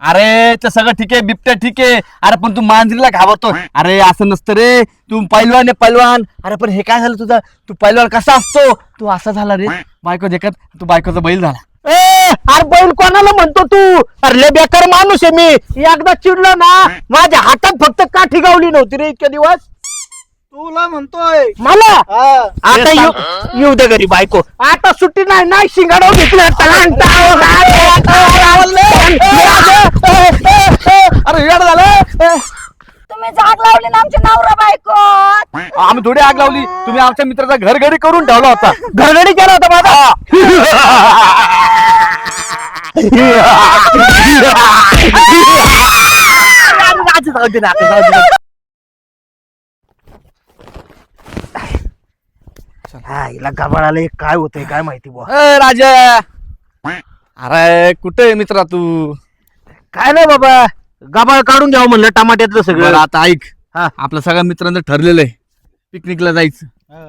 अरे ते सगळं ठीक आहे, बिबट्या ठीक आहे. अरे पण तू मांजरीला घाबरतो. अरे असं नसतं रे, तू पैलवान आहे पैलवान. अरे पण हे काय झालं तुझं, तू पैलवान कसा असतो, तू असा झाला रे. बायको देखत तू बायकोचा बैल झाला. अरे बैल कोणाला म्हणतो तू? अरे लय बेकार माणूस आहे मी. एकदा चिडलो ना, माझ्या हातात फक्त काठी गावली नव्हती रे इतके दिवस. तुला म्हणतोय मला हा. आता येऊ दे घरी बायको. आता सुट्टी नाही, नाही शिंगाडव घेतलं. अरे वेळ झालं. तुम्ही जाग लावली ना आमच्या नवरा बायको. आम्ही थोडी आग लावली, तुम्ही आमच्या मित्राचा घरगडी करून ठेवला होता. घरगडी केला होता माझा. हिला गबाळाला काय होतंय काय माहिती बुवा. राजा, अरे कुठे मित्रा तू? काय नाही बाबा, गबाळ काढून घ्यावं म्हणलं टमाट्यातलं बरं सगळं. आता ऐक, हा. आपलं सगळ्या मित्रांचं ठरलेलं आहे पिकनिकला जायचं.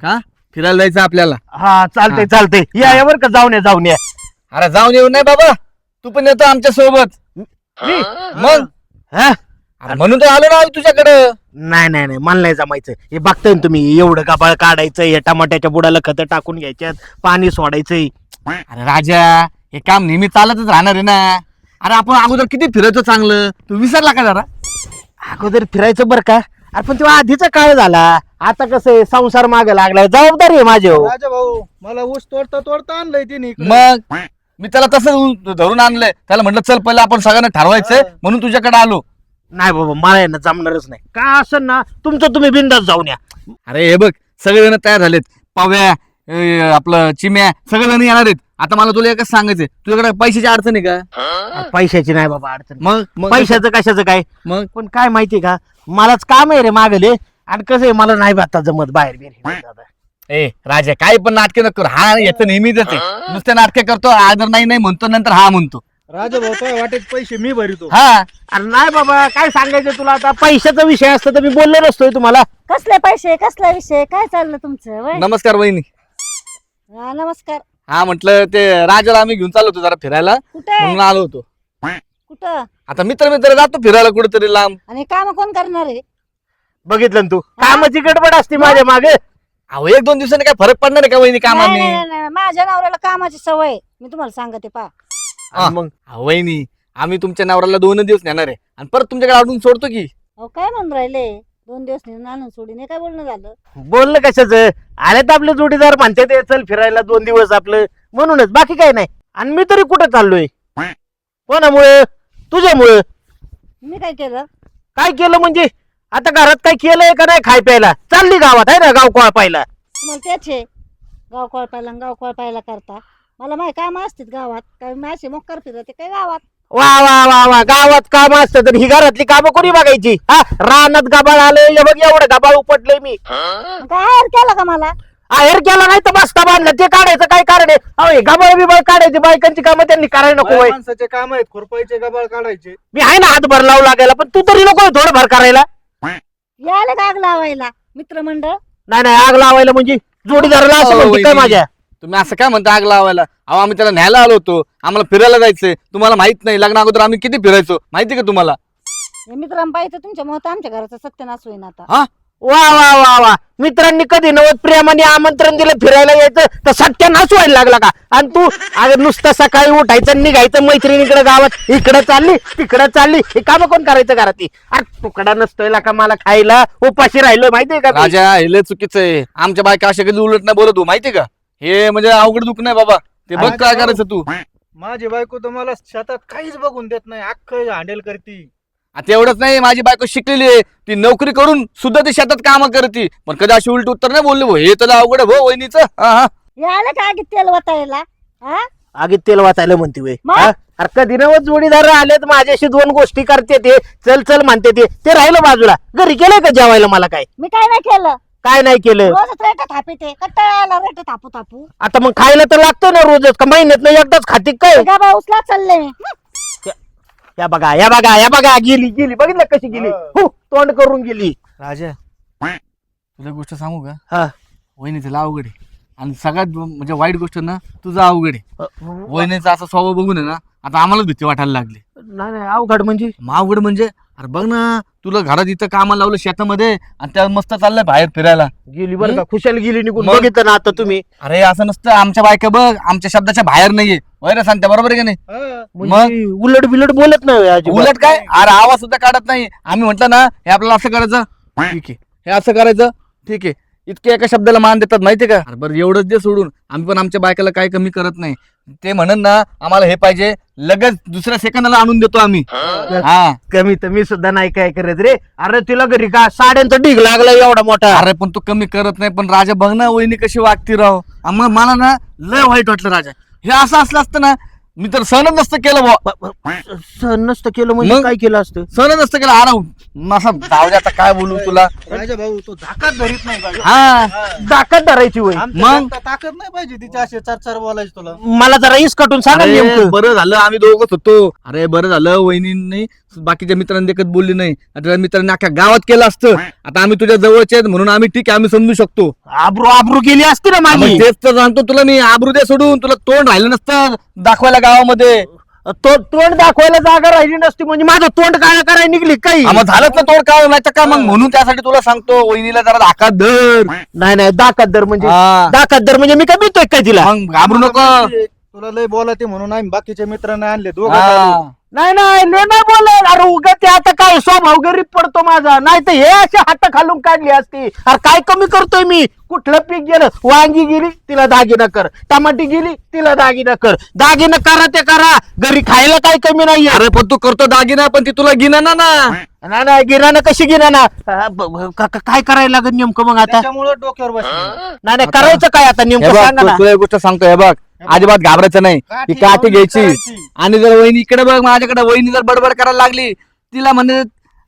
का फिरायला जायचं आपल्याला? हा चालतंय चालतंय. या बर का, जाऊन या जाऊन या. अरे जाऊन येऊ नाही बाबा, तू पण येतो आमच्या सोबत. मग हा? अरे म्हणून तर आलो ना आम्ही तुझ्याकडं. नाही नाही नाही, मला नाही जमायचं. हे बघताय ना तुम्ही, एवढं गबाळ काढायचं, या टमाट्याच्या बुडाला खत टाकून घ्यायच्यात, पाणी सोडायचंय. अरे राजा, हे काम नेहमी चालतच राहणार आहे ना. अरे आपण अगोदर किती फिरायचो चांगलं, तू विसरला का जरा? अगोदर फिरायचं बरं का. अरे पण तेव्हा आधीचा काळ झाला. आता कसं आहे, संसार मागे लागलाय, जबाबदारी आहे माझी. राजा भाऊ, मला ऊस तोडता तोडता आणलंय तिने इकडे. मग मी त्याला तसं धरून आणलंय. त्याला म्हटलं चल पहिलं आपण सगळ्यांना ठरवायचंय, म्हणून तुझ्याकडे आलो. नाही बाबा, मला आहे ना जमणारच नाही. का असं ना, तुमचं तुम्ही बिंदास जाऊन या. अरे हे बघ, सगळेजण तयार झालेत. पाव्या, आपलं चिम्या, सगळेजण येणार आहेत. आता मला तुला एकच सांगायचंय, तुझ्याकडे पैशाची अडचण आहे का? पैशाची नाही बाबा अडचण. मग पैशाचं कशाचं काय. मग पण काय माहितीये का, मलाच काम आहे रे मागले. आणि कसं आहे, मला नाही आता जमत बाहेर बिर. ए राजा, काय पण नाटके नको करू. हा याचं नेहमीच आहे, नुसते नाटके करतो. आदर नाही नाही म्हणतो, नंतर हा म्हणतो. राजा भाऊ, काय वाटेत पैसे मी भरितो. हा अरे नाही बाबा, काय सांगायचं तुला. आता पैशाचा विषय असता तर मी बोललो नसतोय तुम्हाला. कसले पैसे, कसला विषय, काय चाललं तुमचं वय? नमस्कार वहिनी. हा, नमस्कार. हा म्हटलं ते राजाला आम्ही घेऊन चाललो होतो जरा फिरायला, कुठे म्हणून आलो होतो. कुठं? आता मित्र मित्र जातो फिरायला कुठेतरी लांब. आणि काम कोण करणार आहे? बघितलं ना तू, कामाची गडबड असते माझ्या मागे. अहो एक दोन दिवसांनी काय फरक पडणार आहे का वहिनी नाही, कामाने? नाही, नाही, माझ्या नवऱ्याला कामाची सवय आहे. मी तुम्हाला सांगते पा. हा. मग अहो, वहिनी आम्ही तुमच्या नवऱ्याला 2 दिवस नेणार आहे, आणि परत तुमच्याकडे आढळून सोडतो की. अहो काय म्हणून राहिले, 2 दिवस आणून सोडीन, हे काय बोलणं झालं? बोललं कशाचं. आले तर आपले जोडीदार म्हणते ते चल फिरायला 2 दिवस आपलं, म्हणूनच बाकी काय नाही. आणि मी तरी कुठं चाललोय? कोणामुळे? तुझ्यामुळे. मी काय केलं? काय केलं म्हणजे? आता घरात काय केलंय का नाही खाय प्यायला? चालली गावात आहे ना, गाव कोळपायला. तुम्हाला त्याचे गाव कोळपायला करता. मला माहिती काम असतात गावात, काय माझे मोक्कर फिरते काय गावात. वा वा वा वा, गावात काम असतं तर ही घरातली कामं कोणी बघायची? हा, रानात गबाळ आले, बघ एवढं गबाळ उपटलंय मी. काय हार केला का मला? आहेर केला नाही तर बस्ता बांधला, ते काढायचं काय कारण आहे? अहो गबाळ बिबाळ काढायची, बायकांची कामं त्यांनी करायला नको होय. माणसाचे काम आहेत, खुरपायचे, गबाळ काढायचे. मी आहे ना हातभर लावू लागायला, पण तू तरी नको थोडंभर करायला. यायला का आग लावायला मित्रमंडळ? नाही नाही, आग लावायला म्हणजे जोडीदाराला असं म्हणते काय माझ्या? तुम्ही असं काय म्हणता आग लावायला? अहो आम्ही त्याला न्यायला आलो होतो, आम्हाला फिरायला जायचंय. तुम्हाला माहित नाही, लग्न अगोदर आम्ही किती फिरायचो माहिती का तुम्हाला? मित्रांपायचं तुमच्या मत आमच्या घराचं सत्यानाश होईन आता. हा वा वा वा वा, मित्रांनी कधी नवत प्रेमाने आमंत्रण दिलं फिरायला यायचं तर सत्यानाश व्हायला लागला का? आणि तू अगं नुसतं सकाळी उठायचं निघायचं, मैत्रिणीकडे गावात इकडे चालली तिकडे चालली, हे काम कोण करायचं घरात? अरे तुकडा नसतोय का मला खायला, उपाशी राहिलो माहितीये का मी? राजा, हे लय चुकीचं आहे. आमच्या बायका अशा कधी उलट नाही बोलत, माहितीये का? हे म्हणजे अवघड दुःख नाही बाबा. ते बघ काय करायचं तू. माझी बायको तर मला शेतात काहीच बघून देत नाही, अख्खं हँडल करती. आता एवढंच नाही, माझी बायको शिकलेली आहे, ती नोकरी करून सुद्धा ती शेतात काम करते. पण कधी अशी उलट उत्तर नाही बोलले भाऊ, हे तर अवघड आहे भाऊ वहिनीचं. यायला का आगीत तेल वतायला? हा, आगीत तेल वाचायला म्हणते वे. मग? अरे कधी नवत जोडीदार आलेत माझ्याशी 2 गोष्टी करते, ते चल चल म्हणते, ते राहिलं बाजूला. घरी केलंय का जेवायला मला? काय मी काय नाही केलं. काय नाही केलं? रोजच रेट थापिते, कट्टाळा आला रेट थापू थापू. आता मग खायला तर लागतं ना रोजच, का महिन्यात एकदाच खाते काय? गाबा उचला चालले मी. या बघा या बघा या बघा, गेली गेली, बघितलं कशी गेली? हो, तोंड करून गेली. राजा, तुला गोष्ट सांगू का? हा, वहिनीचं लय अवघड आहे. आणि सगळ्यात म्हणजे वाईट गोष्ट ना तुझं अवघड आहे. वहिनीचा असा स्वभाव बघून आहे ना आता आम्हालाच भीती वाटायला लागली. नाही अवघड म्हणजे मग अवघड म्हणजे अरे बघ ना तुला घरात इथं कामाला लावलं शेतामध्ये आणि त्या मस्त चाललंय बाहेर फिरायला. गेली बरं का, खुशाल गेली निघून. मग? बघितलं ना आता तुम्ही. अरे असं नसतं, आमच्या बायका बघ आमच्या शब्दाच्या बाहेर नाहीये. होय रे सांगते बरोबर आहे का नाही? हा. म्हणजे उलट बिलट बोलत नाही अजिबात. उलट काय अरे आवाज सुद्धा काढत नाही. आम्ही म्हटलं ना हे आपल्याला असं करायचं ठीक आहे, हे असं करायचं ठीक आहे, इतके एका शब्दाला मान देतात माहितीये का? अरे बरं एवढंच दे सोडून, आम्ही पण आमच्या बायकाला काय कमी करत नाही. ते म्हणन ना आम्हाला हे पाहिजे लगेच दुसऱ्या सेकंदाला आणून देतो आम्ही. हा कमी तर मी सुद्धा नाही काय करत रे. अरे तिला घरी का साड्यांचा ढीग लागला एवढा मोठा. अरे पण तू कमी करत नाही. पण राजा बघ ना वहिनी कशी वागती राव. आम्हाला मला ना लय वाईट वाटलं राजा. हे असं असलं असतं ना मी तर सहनच नसतं केलं बुवा. सहन नसतं केलं म्हणजे मग? काय केलं असतं? सहनच नसतं केलं. अरे असं जाऊ दे आता काय बोलू तुला. राजा भाऊ तो धाकात धरीत नाही पाहिजे. हा ताकद धरायची होय. मग ताकद नाही पाहिजे तिच्या असे चार बोलायचे तुला. मला जरा इस कटून सांगा अरे, नेमकं. बरं झालं आम्ही दोघच होतो. अरे बरं झालं वहिनींनी बाकीच्या मित्रांनी देखत बोलली नाही. आता मित्रांनी अख्ख्या गावात केलं असतं. आता आम्ही तुझ्या जवळचे आहेत म्हणून आम्ही ठीक आहे आम्ही समजू शकतो. आबरू गेली असती ना मग माझी. तेच तर सांगतो तुला मी. आबरू दे सोडून तुला तोंड राहिलं नसतं दाखवायला गावामध्ये. तोंड दाखवायला जागा राहिली नसती म्हणजे माझं तोंड काय करायला निघली काही. मग झालंच ना तोंड काय नाही तर का मग म्हणून त्यासाठी तुला सांगतो वहिनीला जरा धाकात धर. नाही दाखत दर म्हणजे हा. दाखत दर म्हणजे मी काय भीतोय काय तिला? मग घाबरू नको. तुला लय बोलते म्हणून आम्ही बाकीच्या मित्रांना आणले दोघं. हा. नाही नाही बोलत. अरे उगा ते आता काय स्वभाव गरीब पडतो माझा. नाही तर हे असे हात खालून काढली असती. अरे काय कमी करतोय मी? कुठलं पीक गेलं, वांगी गेली तिला दागिना कर, टमाटी गेली तिला दागिना कर. दागिना करा ते करा, घरी खायला काय कमी नाहीये. अरे पण तू करतो दागिना पण ती तुला गिना ना. नाही गिराना कशी गिराना? काय करायला लागत नेमकं मग आता? त्याच्यामुळे डोक्यावर बसले. नाही करायचं काय आता हे नेमकं बघ, सांगा ना. तुला एक गोष्ट सांगतो. हे बघ अजिबात घाबरायचं नाही. ती काठी घ्यायची आणि जर वहिनी इकडे बघ माझ्याकडे वहिनी जर बडबड करायला लागली तिला म्हणजे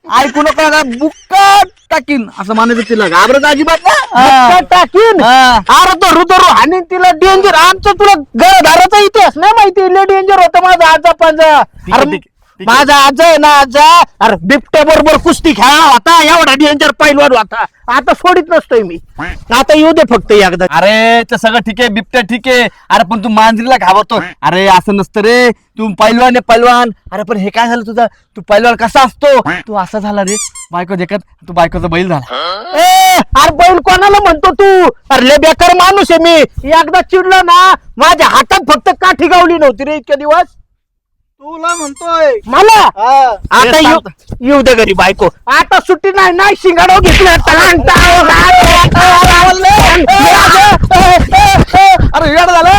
ऐकू नका का बुक्का टाकीन असं म्हणायचं. तिला घाबरायचं अजिबात ना. बुक्का टाकीन? हा. अरे धरू आणि तिला डेंजर. आमचं तुला घराचा इतिहास नाही माहिती. लय डेंजर होतं माझा आजा पंजा. ठीक आहे, अरे ठीक आहे. माझा आजा आहे ना आजा. अरे बिबट्या बरोबर कुस्ती खेळा होता. एवढा डेंजर पैलवान होता. आता सोडित नसतोय मी. आता येऊ दे फक्त एकदा. अरे ते सगळं ठीक आहे बिबट्या ठीक आहे. अरे पण तू मांजरीला घाबरतो. अरे असं नसतं रे. तू पैलवान आहे पैलवान. अरे पण हे काय झालं तुझा? तू पैलवान कसा असतो? तू असा झाला रे बायको देखत. तू बायकोचा बैल झाला. अरे बैल कोणाला म्हणतो तू? अरे लय बेकार माणूस आहे मी. एकदा चिडलो ना माझ्या हातात फक्त काठी गावली नव्हती रे इतके दिवस. तुला म्हणतोय. मला हा. आता येऊ दे घरी बायको. आता सुट्टी नाही शिंगाडो घेतलं. अरे वेळ झालं.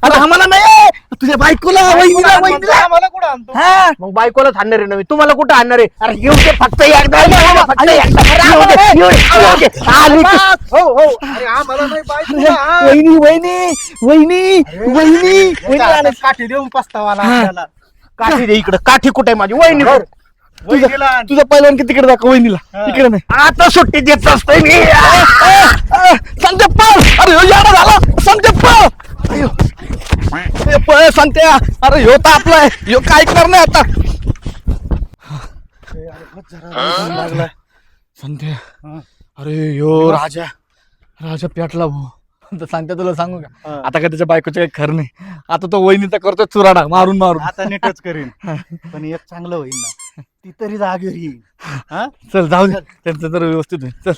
अरे आम्हाला नाही तुझ्या बायकोला वहिनीला आम्हाला कुठं आणतो? हा. मग बायकोला आणणार आहे ना मी. तुम्हाला कुठं आणणार आहे? अरे येऊ दे फक्त एकदा. फक्त एकदा. येऊ दे. आली की- हो हो. अरे आम्हाला नाही पाहिजे. हा. वहिनी वहिनी वहिनी वहिनी वहिनी आता आले. काठी देऊन पस्तावाला आपल्याला. काठी दे इकडं. काठी कुठे आहे माझी? वहिनी वहिनीला आण. तुझा पहिलवान किती तिकडे दाखव वहिनीला. हा. इकडे नाही. आता सुट्टी देत असतोय मी. सांगते पळ. अरे ह्यो याडा झाला. सांगते पळ. अयो. ए, पळ सांगते. अरे ह्यो तर आपला आहे. ह्यो काय करणार नाही आता. लागलाय. सांगते. हा. अरे ह्यो राजा पेटला भाऊ. तर सांगते तुला सांगू का हा. आता काय त्याच्या बायकोचं काही खरं नाही. आता तो वहिनीचा करतो चुराडा मारून मारून. आता नीटच करीन. पण एक चांगलं होईल ना. ती तरी जागेवर येईल. हा? चल जाऊ दे त्यांचं तर व्यवस्थित होईल. चल.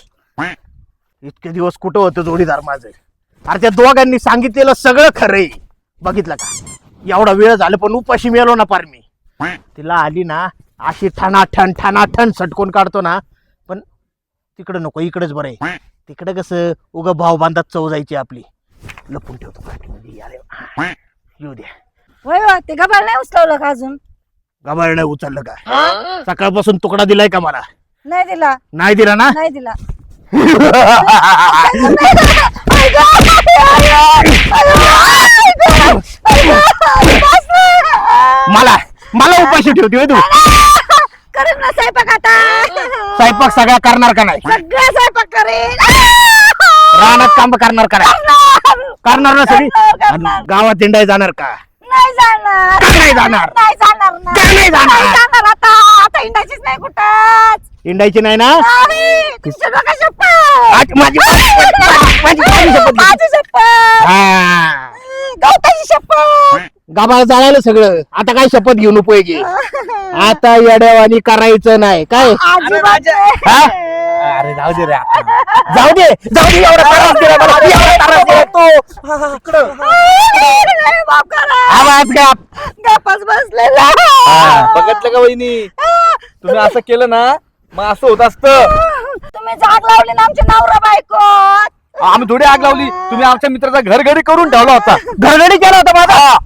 इतके दिवस कुठं होतं जोडीदार माझं? अरे त्या दोघांनी सांगितलेलं सगळं खरंय. बघितलं का? एवढा वेळ झाला पण उपाशी मेलो ना पार मी. तिला आली ना अशी ठणाठण सटकून काढतो ना. पण तिकडं नको, इकडेच बरं आहे. तिकडं कसं उगा भाव बांधात चव जायची आपली. लपून ठेवतो पाठीमध्ये. अरे येऊ द्या. होय हो, ते गबाळ नाही उचलवलं का अजून? गबाळ नाही उचललं का? सकाळपासून तुकडा दिलाय का मला? नाही दिला. नाही दिला ना? नाही दिला. मला उपाशी ठेवते होय तू? करेन ना स्वयंपाक आता. स्वयंपाक सगळा करणार का नाही? सगळा स्वयंपाक करेन. रानात काम करणार का नाही? करणार ना सगळी? करणार. गावात हिंडाय जाणार का? नाही जाणार. का नाही जाणार? नाही जाणार ना. का नाही जाणार? नाही जाणार आता. आता इंडाचीच नाही कुठंच. इंडायची नाही ना? नाही, तुमच्या डोक्यात शपथ. आज माझी माझी शपथ घे. माझी शपथ. हा. गवताची शपथ. गाभाला जायला सगळं, आता काय शपथ घेऊन उपयोगी? आता येड्यावानी करायचं नाही काय? अजिबात नाही. हा? अरे जाऊ दे रे आता. जाऊ दे एवढा त्रास दिला मला, एवढा त्रास दिला तू. माफ करा. आवाज गाप. गप्पच बसलेला. बघितलं का वहिनी, तुम्ही असं केलं ना मग असं होत असतं. तुम्ही जाग लावली ना आमच्या नवरा बायको. आम्ही थोडी आग लावली, तुम्ही आमच्या मित्राचा घरघडी करून ठेवला होता. घरगडी केला होता माझा.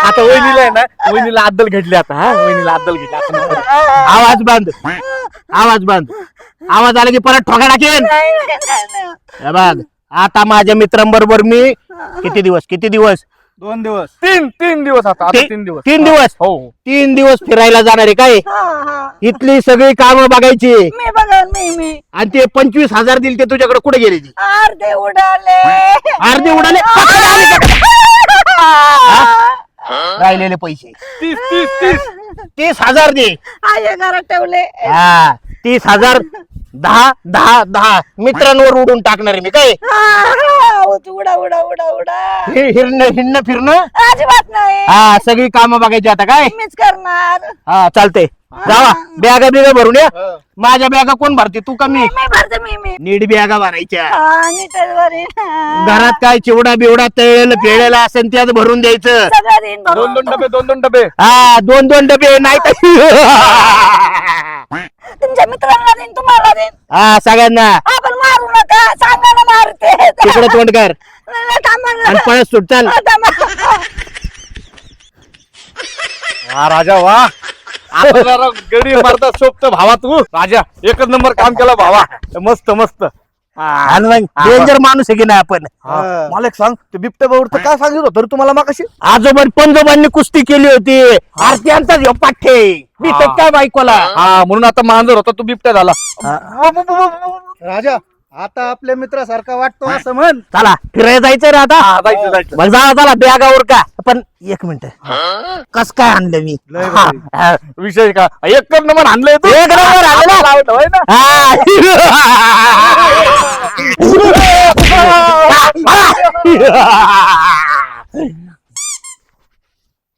आता वहिनीला आहे ना, वहिनीला अद्दल घडली आता. हा वहिनीला अद्दल घडली आता. आवाज बंद. आवाज बंद. आवाज आला की परत ठोका टाकेन. हे बघ, आता माझ्या मित्रांबरोबर मी किती दिवस 2 दिवस. तीन दिवस आता 3 दिवस. 3 दिवस हो 3 दिवस फिरायला जाणार आहे काय? इथली सगळी कामं बघायची मी बघन मी आणि ते 25,000 दिले ते तुझ्याकडे कुठे गेले? ती अर्धे उडाले. अर्धे उडाले. कशाला आले ते? राहिलेले पैसे 30,000 दे. आय घरात ठेवले. हा 30,000 10 मित्रांवर उडून टाकणार आहे मी काय? उडा उडा उडा उडा. हिरणं फिरणं अजिबात नाही. हा सगळी कामं बघायची आता काय? मीच करणार. हा चालते. जावा बॅगा बिगा भरून या. माझ्या बॅगा कोण भरते, तू का मी? मी भरते मी नीट बॅगा भरायच्या. नीटच भरीन. घरात काय चिवडा बिवडा तळलेलं फेळलेलं असेल त्यात भरून द्यायचं. सगळं देईन भरून. 2 डबे. हा 2 डबे नाही तर तुमच्या मित्रांना देईन, तुम्हाला देईन. हा सगळ्यांना. आपण मारू नका, सांगा ना मारते. तिकडे तोंड कर थांबा ना. आणि पळत सुट. चाल. थांबा. वा राजा वा, आता जरा गडी मारता सोबत भावा. तू राजा एकच नंबर काम केला भावा. मस्त मस्त. आणि मग डेंजर माणूस आहे की नाही आपण? मला एक सांग, ते बिबट्या बाबूचं काय सांगितलं होतं रे तुम्हाला मग? कशी पंजोबांनी कुस्ती केली होती. आरत्यांचा ह्यो पाठ्ये दिसत काय बायकोला? हा म्हणून आता मांजर होता तो बिबट्या झाला. राजा आता आपल्या मित्रासारखा वाटतो असं म्हण. चला फिरायला जायचं रे आता. हा, जायचं. मग चला बॅगावर का. पण 1 मिनिट, कस काय आणलं मी? लय हा, भारी. हा. विषय का एक नंबर आणलंय तू. एक नंबर आणलं ना? होय ना? हा.